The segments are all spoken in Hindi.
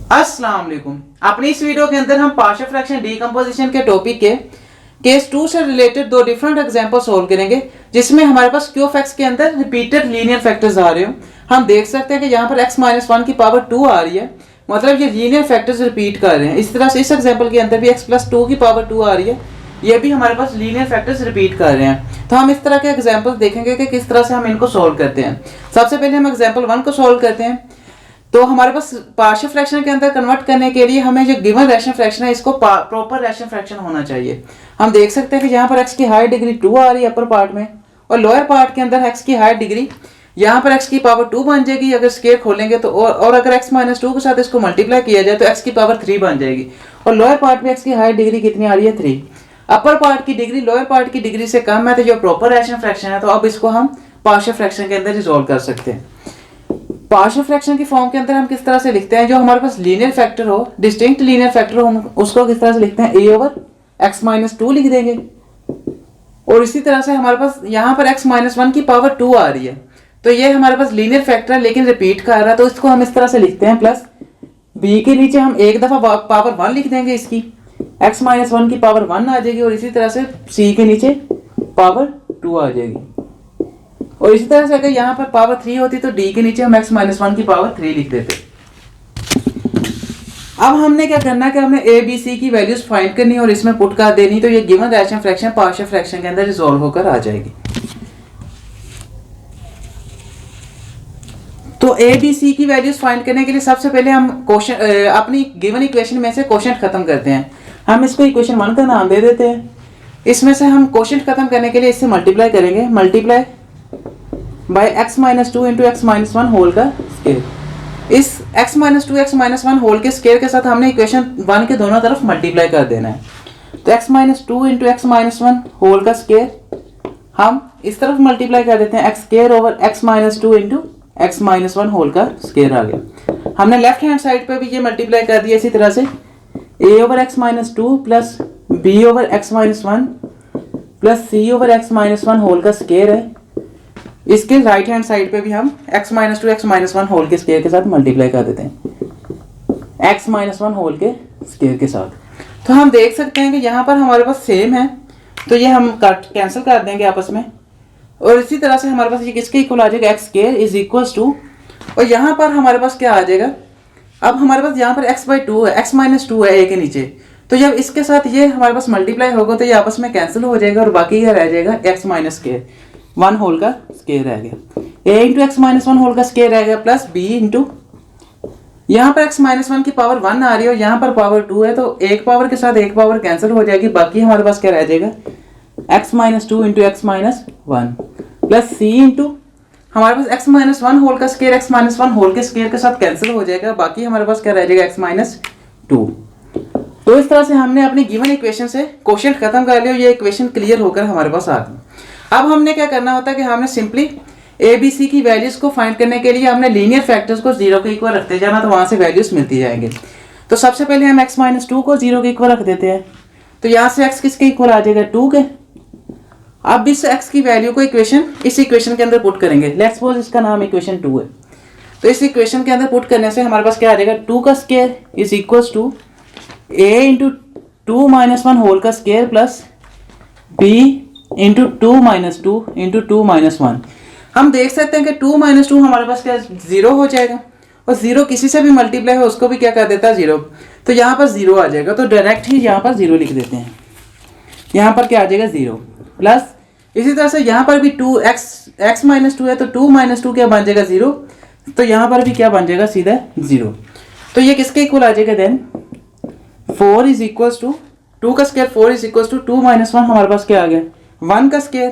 अस्सलाम वालेकुम। अपनी इस वीडियो के अंदर हम पार्शियल फ्रैक्शन डीकंपोजिशन के टॉपिक के केस 2 से रिलेटेड दो डिफरेंट एग्जांपल सॉल्व करेंगे, जिसमें हमारे पास क्यू ऑफ एक्स के अंदर रिपीटेड लीनियर फैक्टर्स आ रहे हो। हम देख सकते हैं कि यहाँ पर x माइनस 1 की पावर 2 आ रही है, मतलब ये लीनियर फैक्टर्स रिपीट कर रहे हैं। इस तरह से इस एग्जाम्पल के अंदर भी x प्लस 2 की पावर 2 आ रही है, ये भी हमारे पास लीनियर फैक्टर्स रिपीट कर रहे हैं। तो हम इस तरह के एग्जाम्पल देखेंगे कि किस तरह से हम इनको सॉल्व करते हैं। सबसे पहले हम एग्जाम्पल 1 को सॉल्व करते हैं। तो हमारे पास पार्शियल फ्रैक्शन के अंदर कन्वर्ट करने के लिए हमें जो गिवन रैशनल फ्रैक्शन है इसको प्रॉपर रैशनल फ्रैक्शन होना चाहिए। हम देख सकते हैं कि यहाँ पर x की हायर डिग्री 2 आ रही है अपर पार्ट में, और लोअर पार्ट के अंदर x की हायर डिग्री यहाँ पर x की पावर 2 बन जाएगी अगर स्केयर खोलेंगे तो, और अगर x माइनस 2 के साथ इसको मल्टीप्लाई किया जाए तो x की पावर 3 बन जाएगी। और लोअर पार्ट में x की हायर डिग्री कितनी आ रही है 3। अपर पार्ट की डिग्री लोअर पार्ट की डिग्री से कम है, तो जो प्रॉपर रैशनल फ्रैक्शन है, तो अब इसको हम पार्शियल फ्रैक्शन के अंदर रिजॉल्व कर सकते हैं। पार्शियल फ्रैक्शन की फॉर्म के अंदर हम किस तरह से लिखते हैं, जो हमारे पास लीनियर फैक्टर हो, डिस्टिंक्ट लीनियर फैक्टर हो, हम उसको किस तरह से लिखते हैं, a ओवर x माइनस 2 लिख देंगे। और इसी तरह से हमारे पास यहाँ पर x माइनस 1 की पावर 2 आ रही है, तो ये हमारे पास लीनियर फैक्टर है लेकिन रिपीट कर रहा है, तो इसको हम इस तरह से लिखते हैं प्लस b के नीचे हम एक दफा पावर 1 लिख देंगे, इसकी x माइनस 1 की पावर 1 आ जाएगी, और इसी तरह से c के नीचे पावर 2 आ जाएगी। और इसी तरह से अगर यहाँ पर पावर 3 होती तो d के नीचे हम x माइनस 1 की पावर 3 लिख देते। अब हमने क्या करना है कि हमने a b c की वैल्यूज फाइंड करनी और इसमें पुट कर देनी, तो ये given rational fraction partial fraction के अंदर रिजॉल्व होकर आ जाएगी। तो a b c की वैल्यूज फाइंड करने के लिए सबसे पहले हम क्वेश्चन अपनी गिवन इक्वेशन में से क्वोशंट खत्म करते हैं। हम इसको इक्वेशन 1 का नाम दे देते हैं। इसमें से हम क्वोशंट खत्म करने के लिए इससे मल्टीप्लाई करेंगे, multiply by x minus 2 into x minus 1 whole का स्केयर। इस x minus 2 x minus 1 whole के स्केयर के साथ हमने इक्वेशन 1 के दोनों तरफ मल्टीप्लाई कर देना है। तो x minus 2 into x minus 1 whole का स्केयर हम इस तरफ मल्टीप्लाई कर देते हैं, x square over x minus 2 into x minus 1 whole का स्केयर आ गया। हमने लेफ्ट हैंड साइड पे भी ये मल्टीप्लाई कर दिया इसी तरह से, a over x minus 2 plus b over x minus 1 plus c over x minus 1 whole का स्केयर है। इसके राइट हैंड साइड पे भी हम x minus 2 x minus 1 whole के स्केयर के साथ मल्टीप्लाई कर देते हैं, x माइनस 1 होल के स्केयर के साथ। तो हम देख सकते हैं कि यहाँ पर हमारे पास सेम है, तो ये हम कैंसिल कर देंगे आपस में। और इसी तरह से हमारे पास ये किसके इक्वल आ जाएगा, x square is equals to, और यहाँ पर हमारे पास क्या आ जाएगा, अब हमारे पास यहाँ पर x बाई 2 है, x माइनस 2 है a के नीचे, तो जब इसके साथ ये हमारे पास मल्टीप्लाई होगा तो ये आपस में कैंसिल हो जाएगा, और बाकी ये रह जाएगा x माइनस स्केयर 1 होल का स्केयर रह गया, a into x minus 1 whole का स्केयर रह गया, प्लस b इंटू यहाँ पर x माइनस 1 की पावर 1 आ रही है और यहाँ पर पावर 2 है, तो एक पावर के साथ एक पावर कैंसिल हो जाएगी, बाकी हमारे पास क्या रह जाएगा, x minus 2 into x minus 1 plus c into हमारे पास x माइनस 1 होल का स्केयर x माइनस 1 होल के स्केयर के साथ कैंसिल हो जाएगा, बाकी हमारे पास क्या रह जाएगा, x माइनस 2। तो इस तरह से हमने अपनी गिवन इक्वेशन से क्वोशंट खत्म कर लिया, ये इक्वेशन क्लियर होकर हमारे पास आ गई। अब हमने क्या करना होता है कि हमने सिंपली a b c की वैल्यूज को फाइंड करने के लिए हमने लीनियर फैक्टर्स को 0 के इक्वल रखते जाना, तो वहां से वैल्यूज मिलती जाएंगे। तो सबसे पहले हम x माइनस 2 को 0 के इक्वल रख देते हैं, तो यहाँ से x किसके इक्वल आ जाएगा, 2 के। अब इस x की वैल्यू को इस इक्वेशन के अंदर पुट करेंगे। लेट्स सपोज इसका नाम इक्वेशन 2 है, तो इस इक्वेशन के अंदर पुट करने से हमारे पास क्या आ जाएगा, 2 का square is equals to a into 2 minus 1 whole का square plus b into 2 minus 2 into 2 minus 1। हम देख सकते हैं कि 2 माइनस 2 हमारे पास क्या 0 हो जाएगा, और 0 किसी से भी मल्टीप्लाई हो उसको भी क्या कर देता है 0, तो यहाँ पर 0 आ जाएगा, तो डायरेक्ट ही यहाँ पर 0 लिख देते हैं। यहाँ पर क्या आ जाएगा 0, प्लस इसी तरह से यहाँ पर भी 2x माइनस 2 है, तो 2 माइनस 2 क्या बन जाएगा 0, तो यहाँ पर भी क्या बन जाएगा सीधा 0। तो ये किसके इक्वल आ जाएगा देन 4 इज इक्वल्स टू 2 का square 4 is equals to 2 minus 1 हमारे पास क्या आ गया 1 का स्केयर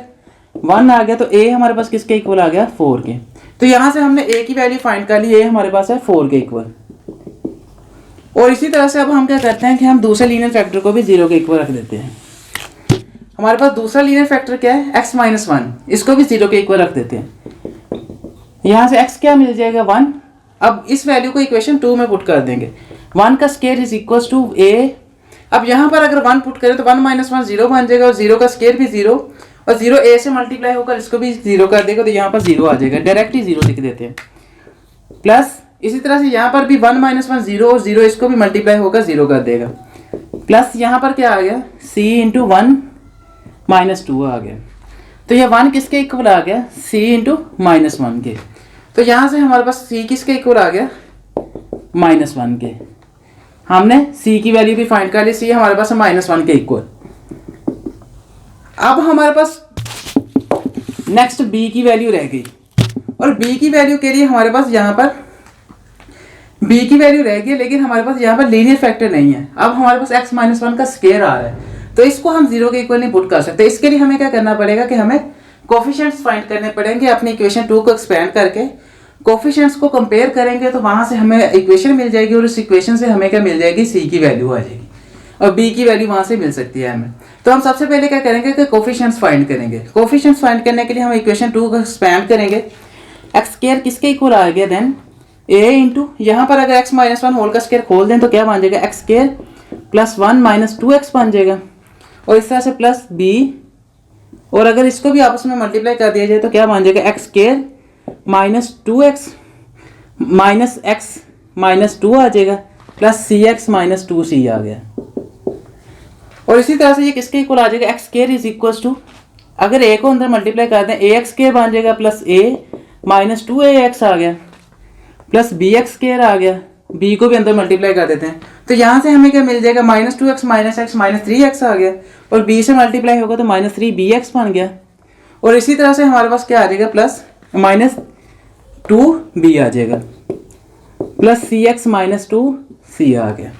1 आ गया, तो a हमारे पास किसके इक्वल आ गया 4 के। तो यहाँ से हमने a की वैल्यू फाइंड कर ली, a हमारे पास है 4 के इक्वल। और इसी तरह से अब हम क्या करते हैं कि हम दूसरे लीनियर फैक्टर को भी 0 के इक्वल रख देते हैं। हमारे पास दूसरा लीनियर फैक्टर क्या है, x माइनस 1, इसको भी 0 के इक्वल रख देते हैं। यहाँ से x क्या मिल जाएगा 1। अब इस वैल्यू को इक्वेशन 2 में पुट कर देंगे, 1 का square is equals to a। अब यहाँ पर अगर 1 पुट करें तो 1 माइनस 1 0 बन जाएगा, और 0 का स्केयर भी 0, और 0 a से मल्टीप्लाई होकर इसको भी 0 कर देगा, तो यहाँ पर 0 आ जाएगा, डायरेक्ट ही 0 लिख देते हैं। प्लस इसी तरह से यहाँ पर भी 1 माइनस 1 0 और 0 इसको भी मल्टीप्लाई होकर 0 कर देगा। प्लस यहाँ पर क्या आ गया, c इंटू 1 माइनस 2 आ गया। तो ये 1 किसके इक्वल आ गया, c इंटू माइनस 1 के। तो यहाँ से हमारे पास c किसके इक्वल आ गया, माइनस 1 के। हमने c की वैल्यू भी फाइंड कर ली, c हमारे पास है माइनस 1 के इक्वल। अब हमारे पास नेक्स्ट b की वैल्यू रह गई, और b की वैल्यू के लिए हमारे पास यहाँ पर b की वैल्यू रह गई, लेकिन हमारे पास यहाँ पर लीनियर फैक्टर नहीं है। अब हमारे पास x माइनस 1 का स्क्वायर आ रहा है, तो इसको हम 0 के इक्वल नहीं पुट कर सकते। इसके लिए हमें क्या करना पड़ेगा कि हमें कोफिशिएंट्स फाइंड करने पड़ेंगे। अपनी इक्वेशन 2 को एक्सपेंड करके कोफिशिएंट्स को कंपेयर करेंगे, तो वहां से हमें इक्वेशन मिल जाएगी, और उस इक्वेशन से हमें क्या मिल जाएगी, c की वैल्यू आ जाएगी, और b की वैल्यू वहां से मिल सकती है हमें। तो हम सबसे पहले क्या करेंगे कि कोफिशिएंट्स फाइंड करेंगे। कोफिशिएंट्स फाइंड करने के लिए हम इक्वेशन 2 को एक्सपेंड करेंगे। एक्स स्क्वायर किसके इक्वल आ गया, देन a इंटू, यहाँ पर अगर x माइनस 1 होल का स्क्वायर खोल दें तो क्या बन जाएगा, x square plus 1 minus 2x बन जाएगा, और इस तरह से प्लस b, और अगर इसको भी आपस में मल्टीप्लाई कर दिया जाए तो क्या बन जाएगा, x square minus 2x minus x minus 2 आ जाएगा, प्लस cx माइनस 2c आ गया। और इसी तरह से ये किसके इक्वल आ जाएगा, x square is equal to, अगर a को अंदर मल्टीप्लाई कर दें ax स्क्वायर बन जाएगा, प्लस a माइनस 2ax आ गया, प्लस bx स्क्वायर आ गया, b को भी अंदर मल्टीप्लाई कर देते हैं, तो यहाँ से हमें क्या मिल जाएगा, minus 2x minus x minus 3x आ गया, और b से मल्टीप्लाई होगा तो माइनस 3bx बन गया। और इसी तरह से हमारे पास क्या आ जाएगा, प्लस माइनस 2b आ जाएगा, प्लस cx माइनस 2c आ गया।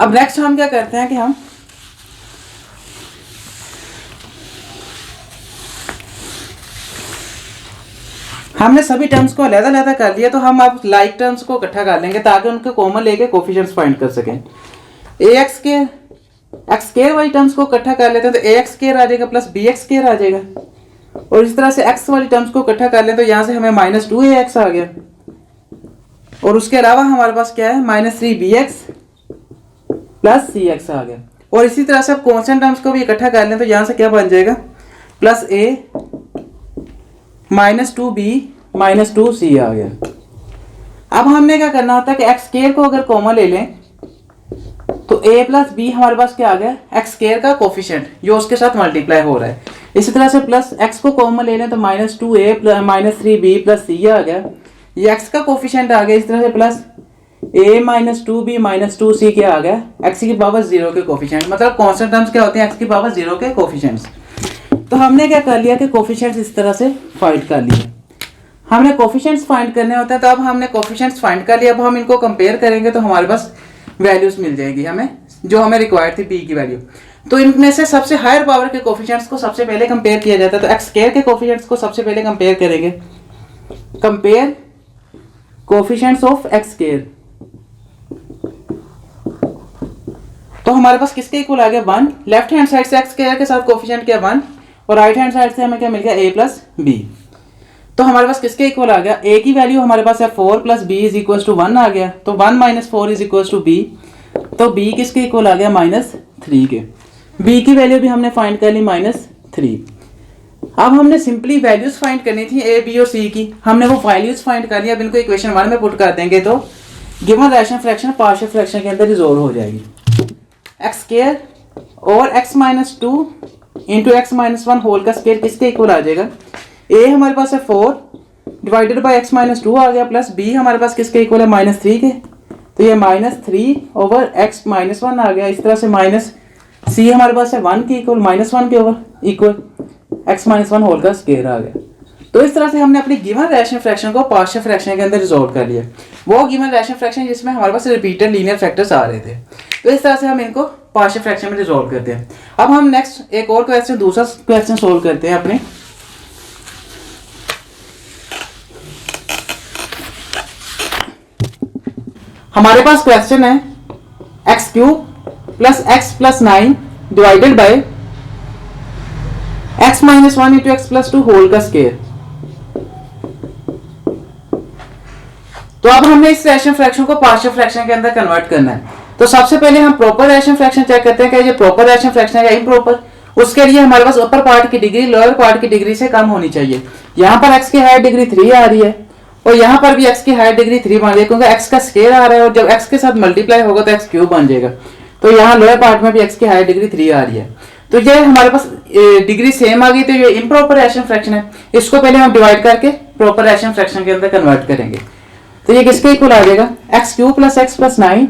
अब नेक्स्ट हम क्या करते हैं कि हमने सभी टर्म्स को अलग-अलग कर लिया, तो हम अब लाइक टर्म्स को इकट्ठा कर लेंगे ताकि उनके कॉमन लेके कोफिशिएंट्स फाइंड कर सकें। ax के x स्क्वायर वाली टर्म्स को इकट्ठा कर लेते हैं तो ax स्क्वायर आ जाएगा प्लस bx स्क्वायर आ जाएगा, और इस तरह से x वाली टर्म्स को इकट्ठा कर लें तो यहाँ से हमें माइनस 2ax आ गया, और उसके अलावा हमारे पास क्या है, माइनस 3bx प्लस cx आ गया। और इसी तरह से अब कॉन्स्टेंट टर्म्स को भी इकट्ठा कर लें तो यहाँ से क्या बन जाएगा, plus a minus 2b minus 2c आ गया। अब हमने क्या करना होता है कि एक्स स्क्वायर को अगर कॉमन ले लें तो a प्लस b हमारे पास क्या आ गया, एक्स स्क्वायर का कोफिशिएंट जो उसके साथ मल्टीप्लाई हो रहा है। इसी तरह से प्लस x को कॉमन ले लें तो minus 2a minus 3b plus c आ गया, ये x का कोफिशिएंट आ गया। इस तरह से plus a minus 2b minus 2c क्या आ गया, x की पावर 0 के कोफिशिएंट, मतलब कॉन्स्टेंट टर्म्स क्या होते हैं, x की पावर 0 के कोफिशिएंट्स। तो हमने क्या कर लिया कि कोफिशिएंट्स इस तरह से फाइंड कर लिए। हमने कोफिशिएंट्स फाइंड करने होते हैं, तो अब हमने कोफिशिएंट्स फाइंड कर लिया। अब हम इनको कंपेयर करेंगे तो हमारे पास वैल्यूज मिल जाएगी हमें, जो हमें रिक्वायर्ड थी b की वैल्यू। तो इनमें से सबसे हायर पावर के कोफिशिएंट्स को सबसे पहले कंपेयर किया जाता है, तो एक्स स्क्वायर के कोफिशिएंट्स को सबसे पहले कंपेयर करेंगे। Compare coefficients of x square, तो हमारे पास किसके इक्वल आ गया 1, लेफ्ट हैंड साइड से एक्स स्क्वायर के साथ कोफिशिएंट क्या 1, और राइट हैंड साइड से हमें क्या मिल गया a प्लस b। तो हमारे पास किसके इक्वल आ गया, a की वैल्यू हमारे पास है 4 plus b is equal to 1 आ गया, तो 1 minus 4 is equal to b, तो b किसके इक्वल आ गया माइनस 3 के। b की वैल्यू भी हमने फाइंड कर ली माइनस 3। अब हमने सिंपली वैल्यूज फाइंड करनी थी a b और c की, हमने वो वैल्यूज फाइंड कर लिया। अब इनको इक्वेशन 1 में पुट कर देंगे तो given rational fraction partial fraction के अंदर रिजॉल्व हो जाएगी। एक्स स्क्वायर और x minus 2 into x minus 1 whole का स्क्वायर किसके इक्वल आ जाएगा, a हमारे पास है 4 डिवाइडेड बाई x माइनस 2 आ गया, प्लस b हमारे पास किसके इक्वल है माइनस 3 के, तो ये माइनस 3 ओवर x माइनस 1 आ गया। इस तरह से माइनस c हमारे पास है 1 के इक्वल, माइनस 1 के over equal x minus 1 whole का स्क्वायर आ गया। तो इस तरह से हमने अपनी गिवन रैशनल फ्रैक्शन को पार्शियल फ्रैक्शन के अंदर रिजॉल्व कर लिया, वो गिवन रैशनल फ्रैक्शन जिसमें हमारे पास रिपीटेड लीनियर फैक्टर्स आ रहे थे। तो इस तरह से हम इनको पार्शियल फ्रैक्शन में रिजॉल्व करते हैं। अब हम नेक्स्ट एक और क्वेश्चन, दूसरा क्वेश्चन सोल्व करते हैं अपने। हमारे पास क्वेश्चन है x cube plus x plus 9 divided by x minus 1 into x plus 2 whole का स्क्वायर। तो अब हमने इस रैशनल फ्रैक्शन को पार्शियल फ्रैक्शन के अंदर कन्वर्ट करना है। तो सबसे पहले हम प्रॉपर रैशनल फ्रैक्शन चेक करते हैं कि ये प्रॉपर रैशनल फ्रैक्शन है या इम्प्रॉपर। उसके लिए हमारे पास अपर पार्ट की डिग्री लोअर पार्ट की डिग्री से कम होनी चाहिए। यहाँ पर x की हायर डिग्री 3 आ रही है और यहाँ पर भी x की हायर डिग्री 3 बन जाएगी, क्योंकि x का स्केयर आ रहा है और जब x के साथ मल्टीप्लाई होगा तो x क्यूब बन जाएगा। तो यहाँ लोअर पार्ट में भी x की हायर डिग्री 3 आ रही है। तो ये हमारे पास डिग्री सेम आ गई, तो ये इम्प्रॉपर रैशनल फ्रैक्शन है। इसको पहले हम डिवाइड करके प्रॉपर रैशनल फ्रैक्शन के अंदर कन्वर्ट करेंगे। तो ये किसके इक्वल आ जाएगा, x cube plus x plus 9।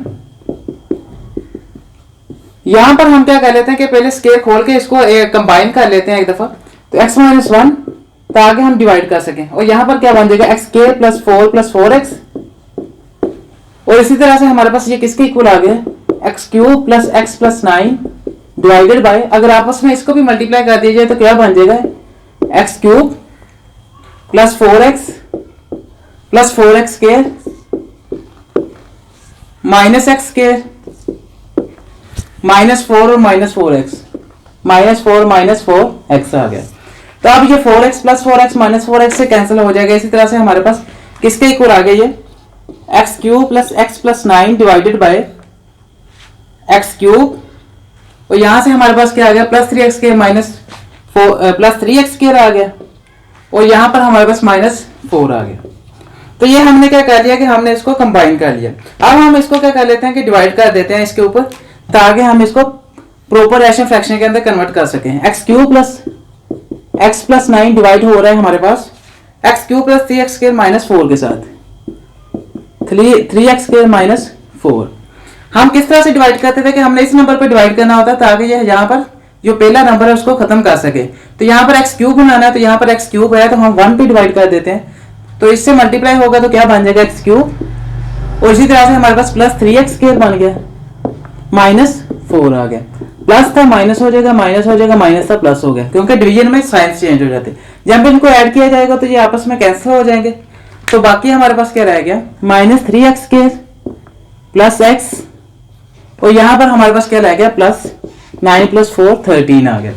यहां पर हम क्या कर लेते हैं कि पहले स्केयर खोल के इसको कंबाइन कर लेते हैं एक दफा, तो x माइनस 1 ताकि हम डिवाइड कर सकें। और यहां पर क्या बन जाएगा, एक्स स्केयर प्लस 4x। और इसी तरह से हमारे पास ये किसके इक्वल आ गया, x cube plus x plus 9 divided bye, अगर आपस में इसको भी मल्टीप्लाई कर दिया जाए तो क्या बन जाएगा, x cube plus 4x square minus x square -4 और -4x -4 आ गया। तो अब ये 4x plus 4x minus 4x से कैंसिल हो जाएगा। इसी तरह से हमारे पास किसके इक्वल आ गया, ये x cube plus x plus 9 divided by x cube, और यहां से हमारे पास क्या आ गया, plus 3x square minus plus 3x square आ गया, और यहां पर हमारे पास -4 आ गया। तो ये हमने क्या कर लिया कि हमने इसको कंबाइन कर लिया। अब हम इसको क्या कर लेते हैं कि डिवाइड कर देते हैं इसके ऊपर, ताकि हम इसको प्रॉपर रैशनल फ्रैक्शन के अंदर कन्वर्ट कर सकें। X cube plus x plus 9 divide हो रहा है हमारे पास x cube plus 3x square minus 4 के साथ 3x स्क्वायर माइनस 4। हम किस तरह से डिवाइड करते थे कि हमने इस नंबर पर डिवाइड करना होता ताकि ये यहाँ पर जो पहला नंबर है उसको खत्म कर सके। तो यहाँ पर एक्स क्यूब बनाना है, तो यहाँ पर एक्स क्यूब है तो हम 1 पे डिवाइड कर देते हैं, तो इससे मल्टीप्लाई होगा तो क्या बन जाएगा, एक्स क्यूब। और इसी तरह से हमारे पास प्लस 3x स्क्वायर बन गया -4 आ गया। प्लस था माइनस हो जाएगा, माइनस हो जाएगा, माइनस था प्लस हो गया, क्योंकि डिवीजन में साइंस चेंज हो जाते हैं। जब इनको ऐड किया जाएगा तो ये आपस में कैंसिल हो जाएंगे। तो बाकी हमारे पास क्या रह गया, -3x स्क्वायर प्लस x, और यहां पर हमारे पास क्या रह गया, प्लस 9 प्लस 4 13 आ गया।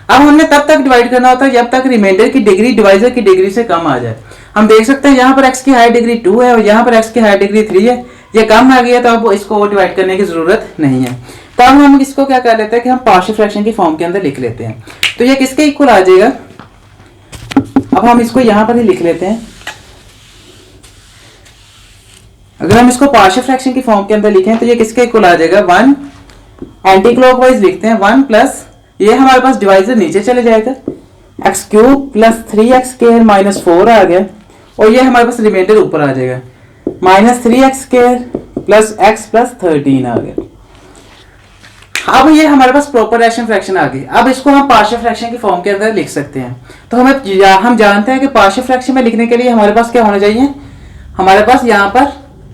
अब हमने तब तक डिवाइड करना होता है जब तक रिमाइंडर की डिग्री डिवाइजर की डिग्री से कम आ जाए। हम देख सकते हैं यहाँ पर x की हायर डिग्री 2 है और यहाँ पर x की हायर डिग्री 3 है, ये कम आ गया, तो अब इसको और डिवाइड करने की जरूरत नहीं है। तो अब हम इसको क्या कर लेते हैं कि हम पार्शियल फ्रैक्शन की फॉर्म के अंदर लिख लेते हैं। तो ये किसके इक्वल आ जाएगा, अब हम इसको यहां पर ही लिख लेते हैं। अगर हम इसको पार्शियल फ्रैक्शन की फॉर्म के अंदर लिखें तो ये किसके इक्वल आ जाएगा, 1 एंटी क्लॉकवाइज लिखते हैं, 1 प्लस ये हमारे पास डिवाइजर नीचे चले जाएगा, x cube plus 3x square minus 4 आ गया, और ये हमारे पास रिमाइंडर ऊपर आ जाएगा, -3x square plus x plus 13 आ गया। अब ये हमारे पास प्रॉपर रैशनल फ्रैक्शन आ गई। अब इसको हम पार्शियल फ्रैक्शन की फॉर्म के अंदर लिख सकते हैं। तो हम जानते हैं कि पार्शियल फ्रैक्शन में लिखने के लिए हमारे पास क्या होना चाहिए, हमारे पास यहाँ पर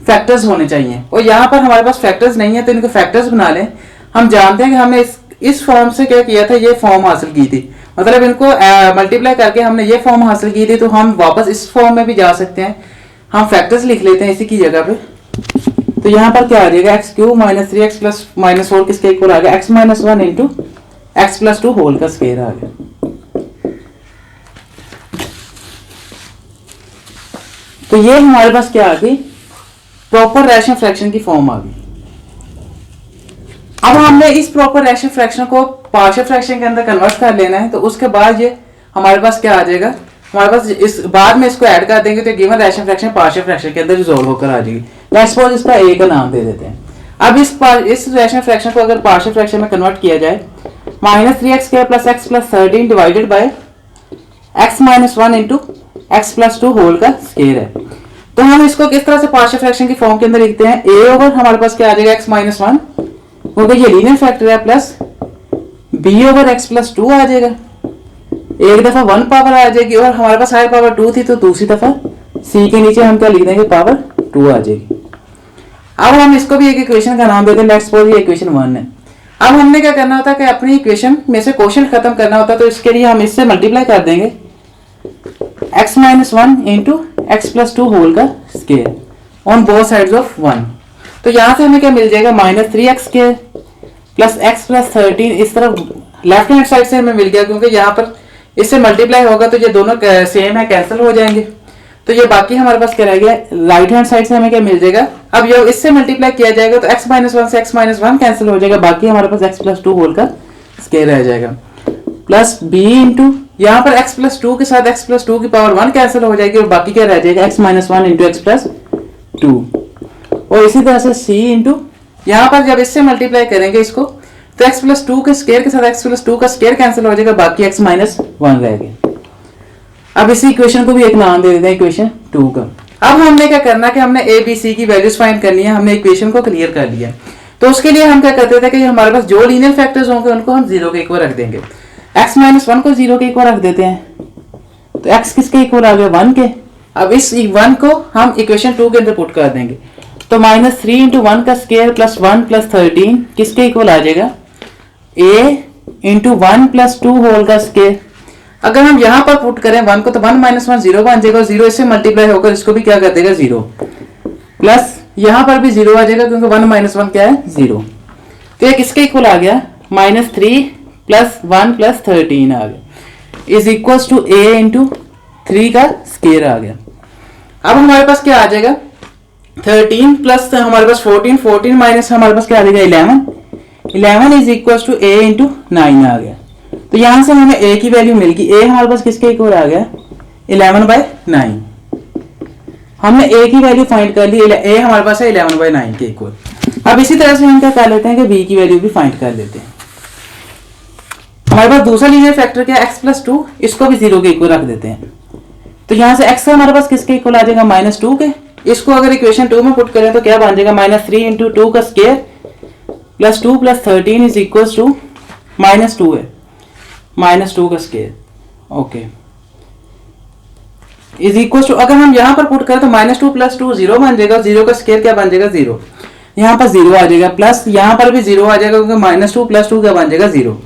फैक्टर्स होने चाहिए, और यहाँ पर हमारे पास फैक्टर्स नहीं है, तो इनको फैक्टर्स बना लें। हम जानते हैं कि हमने इस फॉर्म से क्या किया था, ये फॉर्म हासिल की थी, मतलब इनको मल्टीप्लाई करके हमने ये फॉर्म हासिल की थी, तो हम वापस इस फॉर्म में भी जा सकते हैं। हम फैक्टर्स लिख लेते हैं इसी की जगह पे। तो यहाँ पर क्या आ जाएगा, x cube minus 3x plus minus 4 किसके इक्वल आ गया, x minus 1 into x plus 2 whole का स्क्वायर आ गया। तो ये हमारे पास क्या आ गई, प्रॉपर रैशनल फ्रैक्शन की फॉर्म आ गई। अब हमने इस प्रॉपर रैशनल फ्रैक्शन को पार्शियल फ्रैक्शन के अंदर कन्वर्ट कर लेना है, तो उसके बाद ये हमारे पास क्या आ जाएगा, हमारे पास इस बाद में इसको ऐड कर देंगे तो given rational fraction partial fraction के अंदर रिजॉल्व होकर आ जाएगी। लेट्स सपोज इसका a का नाम दे देते हैं। अब इस रैशनल फ्रैक्शन को अगर पार्शियल फ्रैक्शन में कन्वर्ट किया जाए, -3x square plus x plus 13 divided by x minus 1 into x plus 2 whole का स्क्वायर है। तो हम इसको किस तरह से पार्शियल फ्रैक्शन की फॉर्म के अंदर लिखते हैं, a ओवर हमारे पास क्या आ जाएगा, x माइनस 1, क्योंकि ये लीनियर फैक्टर है, plus b over x plus 2 आ जाएगा, एक दफा 1 पावर आ जाएगी, और हमारे पास हायर पावर 2 थी तो दूसरी दफा c के नीचे हम क्या लिख देंगे, पावर 2 आ जाएगी। अब हम इसको भी एक इक्वेशन का नाम देते हैं, लेट्स सपोज ये इक्वेशन 1 है। अब हमने क्या करना होता है कि अपनी इक्वेशन में से क्वोशिएंट खत्म करना होता है, तो इसके लिए हम इससे मल्टीप्लाई कर देंगे, x minus 1 into x plus 2 whole का square on both sides of 1। तो यहाँ से हमें क्या मिल जाएगा, -3x square plus x plus 13 इस तरफ लेफ्ट हैंड साइड से हमें मिल गया, क्योंकि यहाँ पर इससे मल्टीप्लाई होगा तो ये दोनों सेम है, कैंसिल हो जाएंगे। तो ये बाकी हमारे पास क्या रह गया, राइट हैंड साइड से हमें क्या मिल जाएगा, अब ये इससे मल्टीप्लाई किया जाएगा तो x माइनस 1 से x माइनस 1 कैंसिल हो जाएगा, बाकी हमारे पास x प्लस 2 होल का स्क्वायर रह जाएगा। प्लस बी इंटू यहाँ पर x प्लस टू के साथ x प्लस टू की पावर 1 कैंसिल हो जाएगी और बाकी क्या रह जाएगा x minus one into x plus two. और इसी तरह से c इंटू यहाँ पर जब इससे मल्टीप्लाई करेंगे इसको तो x प्लस टू के स्केयर के साथ x प्लस टू का स्केयर कैंसिल हो जाएगा, बाकी x माइनस वन रहेगा। अब इसी इक्वेशन को भी एक नाम दे देते हैं इक्वेशन 2 का। अब हमने क्या करना है कि हमने a b c की वैल्यूज फाइंड करनी है, हमने इक्वेशन को क्लियर कर लिया। तो उसके लिए हम क्या करते थे कि हमारे पास जो लीनियर फैक्टर्स होंगे उनको हम जीरो के इक्वल रख देंगे। x माइनस वन को जीरो के इक्वल रख देते हैं, तो x किसके इक्वल आ गया 1 के। अब इस 1 को हम इक्वेशन 2 के अंदर पुट कर देंगे, तो माइनस थ्री इंटू वन का स्केयर प्लस 1 प्लस 13 किसके इक्वल आ जाएगा a into one plus two whole का स्केयर। अगर हम यहाँ पर पुट करें 1 को तो 1 माइनस वन जीरो बन जाएगा, जीरो इससे मल्टीप्लाई होकर इसको भी क्या कर देगा 0, प्लस यहाँ पर भी 0 आ जाएगा क्योंकि 1 माइनस वन क्या है 0। तो ये किसके इक्वल आ गया माइनस थ्री प्लस 1 प्लस 13 आ गया is equal to a into three का स्केयर आ गया। अब हमारे पास क्या आ जाएगा 13 प्लस हमारे पास 14, 14 माइनस हमारे पास क्या आ जाएगा 11 is equal to a into 9 आ गया। तो यहां से हमें a की वैल्यू मिल गई, a हमारे पास किसके इक्वल आ गया 11/9। हमने a की वैल्यू फाइंड कर ली, a हमारे पास है 11/9 के इक्वल। अब इसी तरह से हम क्या कर लेते हैं कि b की वैल्यू भी फाइंड कर लेते हैं। हमारे पास दूसरा लीनियर फैक्टर क्या है x प्लस टू, इसको भी 0 के इक्वल रख देते हैं। तो यहाँ से x हमारे पास किसके इक्वल आ जाएगा -2 के। इसको अगर इक्वेशन 2 में पुट करें तो क्या बन जाएगा -3 इंटू टू का square plus 2 plus 13 is equal to -2 है, -2 का square okay is equal to, अगर हम यहाँ पर पुट करें तो -2 प्लस 2 0 बन जाएगा, 0 का स्केयर क्या बन जाएगा 0, यहाँ पर 0 आ जाएगा, प्लस यहाँ पर भी 0 आ जाएगा क्योंकि -2 प्लस 2 क्या बन जाएगा 0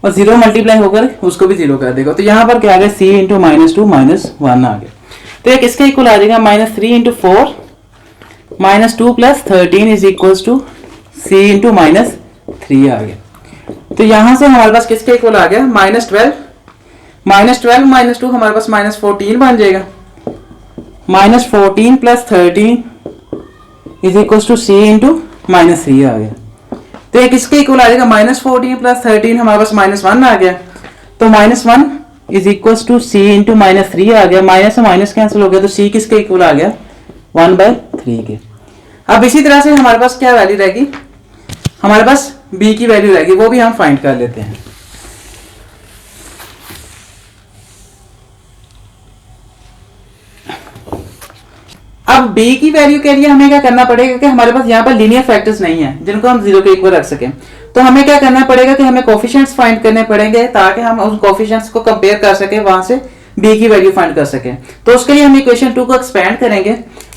और 0 मल्टीप्लाई होकर उसको भी 0 कर देगा। तो यहाँ पर क्या आ गया c इंटू -2 -1 आ गया। तो एक इसके इक्वल आ जाएगा -3 into 4 -2 plus 13 is equal to c into -3 आ गया। तो यहाँ से हमारे पास किसके इक्वल आ गया -12 -2 हमारे पास -14 बन जाएगा, -14 plus 13 is equal to c into -3 आ गया। तो एक इसके इक्वल आ जाएगा -14 प्लस 13 हमारे पास -1 आ गया, तो -1 is equal to c into -3 आ गया, माइनस से माइनस कैंसिल हो गया, तो c किसके इक्वल आ गया 1/3 के। अब इसी तरह से हमारे पास क्या वैल्यू रहेगी, हमारे पास b की वैल्यू रहेगी, वो भी हम फाइंड कर लेते हैं। अब b की वैल्यू के लिए हमें क्या करना पड़ेगा कि हमारे पास यहाँ पर लीनियर फैक्टर्स नहीं है जिनको हम 0 के इक्वल रख सकें। तो हमें क्या करना पड़ेगा कि हमें कोफिशिएंट्स फाइंड करने पड़ेंगे ताकि हम उन कोफिशिएंट्स को कंपेयर कर सकें, वहां से b की वैल्यू फाइंड कर सकें। तो उसके लिए हम इक्वेशन 2 को एक्सपेंड करेंगे,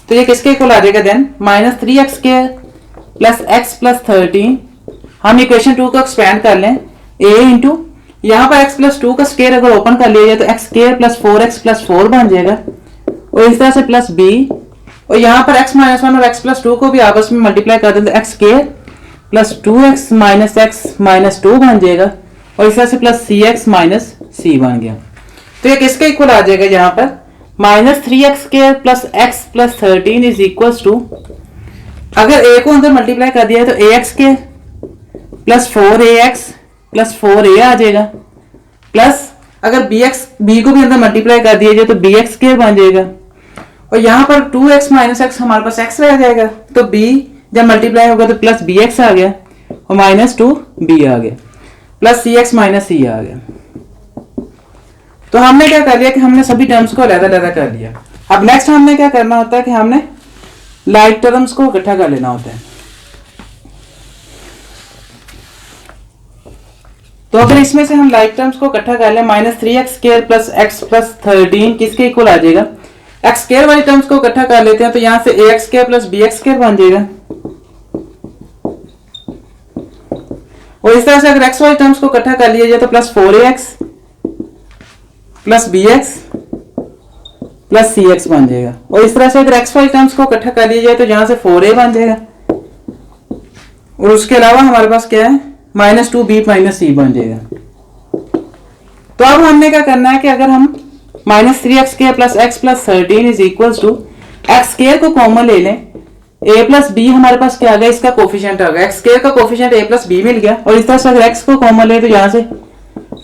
तो ये किसके इक्वल आ जाएगा then -3x square plus x plus 13। हम इक्वेशन 2 को एक्सपेंड कर लें a इंटू यहाँ पर x प्लस 2 का स्क्वायर अगर ओपन कर लिया जाए तो x square plus 4x plus 4 बन जाएगा, और इस तरह से प्लस b, और यहाँ पर x माइनस वन और x प्लस 2 को भी आपस में मल्टीप्लाई कर दें तो x square plus 2x minus x minus 2 बन जाएगा, और इस तरह से प्लस cx माइनस c बन गया। तो ये किसके इक्वल आ जाएगा यहाँ पर -3x square plus x plus 13 is equal to, अगर a को अंदर मल्टीप्लाई कर दिया है तो ax square plus 4ax plus 4a आ जाएगा, प्लस अगर b को भी अंदर मल्टीप्लाई कर दिया जाए तो bx स्क्वायर बन जाएगा, और यहाँ पर 2x माइनस x हमारे पास x रह जाएगा, तो b जब मल्टीप्लाई होगा तो प्लस bx आ गया और -2b आ गया, प्लस cx माइनस c आ गया। तो हमने क्या कर लिया कि हमने सभी टर्म्स को अलग-अलग कर लिया। अब नेक्स्ट हमने क्या करना होता है कि हमने लाइक टर्म्स को इकट्ठा कर लेना होता है। तो अगर इसमें से हम लाइक टर्म्स को इकट्ठा कर लें -3x square plus x plus 13 किसके इक्वल आ जाएगा, x स्क्वायर वाली टर्म्स को इकट्ठा कर लेते हैं तो यहाँ से ax square plus bx square बन जाएगा, और इस तरह से अगर x वाली टर्म्स को इकट्ठा कर लिया जाए तो plus 4ax plus bx plus cx बन जाएगा, और इस तरह से अगर x वाली टर्म्स को इकट्ठा कर लिया जाए तो यहाँ से 4a बन जाएगा, और उसके अलावा हमारे पास क्या है -2b माइनस c बन जाएगा। तो अब हमने क्या करना है कि अगर हम -3x square plus x plus 13 is equal to x square को कॉमन ले लें, a प्लस b हमारे पास क्या आ गया, इसका कोफिशिएंट आ गया, x स्क्वायर का कोफिशिएंट a प्लस b मिल गया, और इस तरह से अगर x को कॉमन ले तो यहाँ से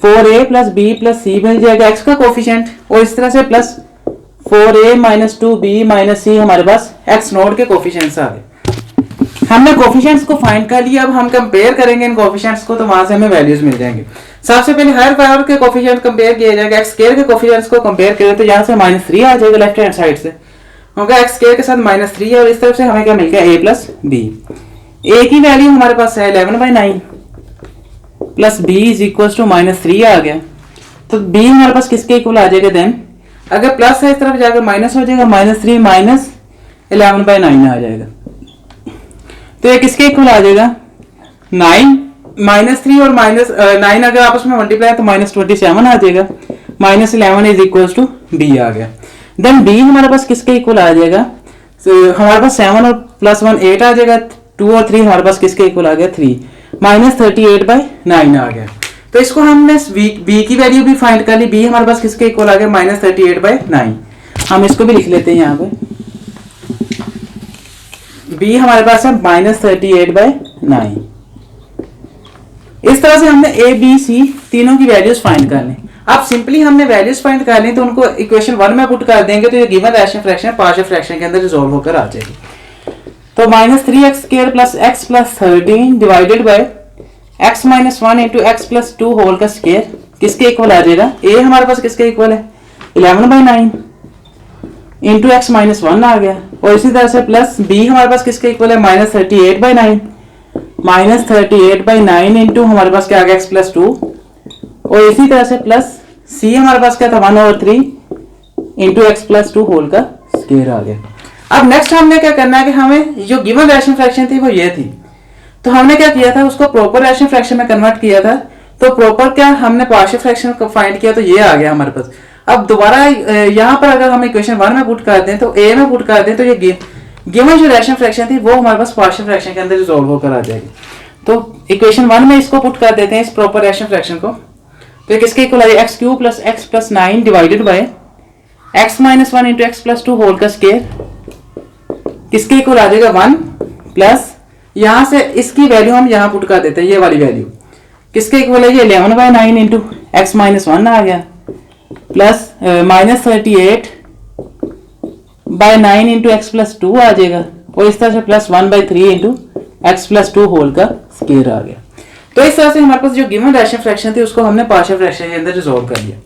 4a प्लस बी प्लस सी मिल जाएगा x का कोफिशिएंट, और इस तरह से plus 4a minus 2b minus सी हमारे पास x नोड के कोफिशिएंट्स आ गए। हमने कोफिशिएंट्स को फाइंड कर लिया, अब हम कंपेयर करेंगे इन कोफिशिएंट्स को, तो वहां से हमें वैल्यूज मिल जाएंगे। सबसे पहले हर पावर के कोफिशिएंट कंपेयर किया जाएगा, एक्स स्क्वायर के कोफिशिएंट्स को कंपेयर करें तो यहाँ से -3 आ जाएगा लेफ्ट हैंड साइड से, होगा एक्स स्क्वायर के साथ -3 है, और इस तरफ से हमें क्या मिल गया a प्लस बी। a की वैल्यू हमारे पास है 11/9 plus b is equal to -3 आ गया, तो b हमारे पास किसके इक्वल आ जाएगा देन, अगर प्लस है इस तरफ जाकर माइनस हो जाएगा, -3 माइनस 11/9 आ जाएगा, तो ये किसके इक्वल आ जाएगा 9, -3 और -9 अगर आपस में मल्टीप्लाई तो -27 आ जाएगा, -11 इज इक्वल टू b आ गया। देन b हमारे पास किसके इक्वल आ जाएगा, हमारे पास 7 और +1 8 आ जाएगा, 2 और 3 हमारे पास किसके इक्वल आ गया 3, -38/9 आ गया। तो इसको हमने b की वैल्यू भी फाइंड कर ली, b हमारे पास किसके इक्वल आ गया -38/9, हम इसको भी लिख लेते हैं यहाँ पे, b हमारे पास है -38/9। इस तरह से हमने a b c तीनों की वैल्यूज फाइंड कर ली। अब सिंपली हमने वैल्यूज फाइंड कर ली तो उनको इक्वेशन 1 में पुट कर देंगे, तो ये given rational fraction partial fraction के अंदर रिजॉल्व होकर आ जाएगी। तो -3x² plus x plus 13 divided by x minus 1 into x plus 2 whole का स्क्वायर किसके इक्वल आ जाएगा, a हमारे पास किसके इक्वल है 11/9 इंटू x माइनस 1 आ गया, और इसी तरह से प्लस b हमारे पास किसके इक्वल है -38/9 -38/9 इंटू हमारे पास क्या आ गया x प्लस 2, और इसी तरह से प्लस c हमारे पास क्या था 1/3 इंटू x प्लस 2 होल का स्क्वायर आ गया। अब नेक्स्ट हमने क्या करना है कि हमें जो गिवन रैशनल फ्रैक्शन थी वो ये थी, तो हमने क्या किया था उसको प्रॉपर रैशनल फ्रैक्शन में कन्वर्ट किया था, तो प्रॉपर क्या हमने पार्शियल फ्रैक्शन को फाइंड किया तो ये आ गया हमारे पास। अब दोबारा यहाँ पर अगर हम इक्वेशन 1 में पुट कर दें तो a में पुट कर दें तो ये गिवन जो रैशनल फ्रैक्शन थी वो हमारे पास पार्शियल फ्रैक्शन के अंदर रिजॉल्व होकर आ जाएगी। तो इक्वेशन 1 में इसको पुट कर देते हैं इस प्रॉपर रैशनल फ्रैक्शन को, तो किसके इक्वल आ जाएगा x³ plus x plus 9 divided by x minus 1 into x plus 2 whole का स्क्वायर किसके इक्वल आ जाएगा 1 प्लस, यहाँ से इसकी वैल्यू हम यहाँ पुट कर देते हैं, ये वाली वैल्यू किसके इक्वल है, ये 11/9 इंटू x माइनस 1 आ गया प्लस -38/9 इंटू x प्लस 2 आ जाएगा, और इस तरह से plus 1/3 into x plus 2 whole का स्क्वायर आ गया। तो इस तरह से हमारे पास जो गिवन रैशनल फ्रैक्शन थी उसको हमने पार्शियल फ्रैक्शन के अंदर रिजॉल्व कर लिया।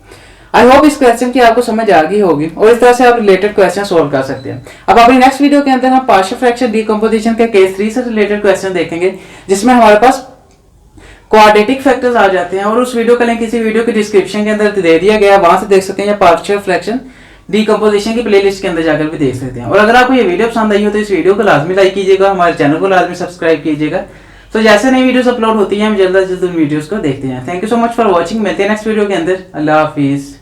आई होप इस क्वेश्चन की आपको समझ आ गई होगी, और इस तरह से आप रिलेटेड क्वेश्चन सॉल्व कर सकते हैं। अब अपनी नेक्स्ट वीडियो के अंदर हम पार्शियल फ्रैक्शन डीकंपोजिशन के केस 3 से रिलेटेड क्वेश्चन देखेंगे, जिसमें हमारे पास क्वाड्रेटिक फैक्टर्स आ जाते हैं, और उस वीडियो का लिंक इसी वीडियो के डिस्क्रिप्शन के अंदर दे दिया गया है, वहां से देख सकते हैं, या पार्शियल फ्रैक्शन डीकंपोजिशन की प्लेलिस्ट के अंदर जाकर भी देख सकते हैं। और अगर आपको ये वीडियो पसंद आई हो तो इस वीडियो को लाजमी लाइक कीजिएगा, हमारे चैनल को लाजमी सब्सक्राइब कीजिएगा, तो जैसे नई वीडियोस अपलोड होती हैं हम जल्द से जल्द उन वीडियोस को देखते हैं। Thank you so much for watching, मिलते हैं नेक्स्ट वीडियो के अंदर। अल्लाह हाफिज।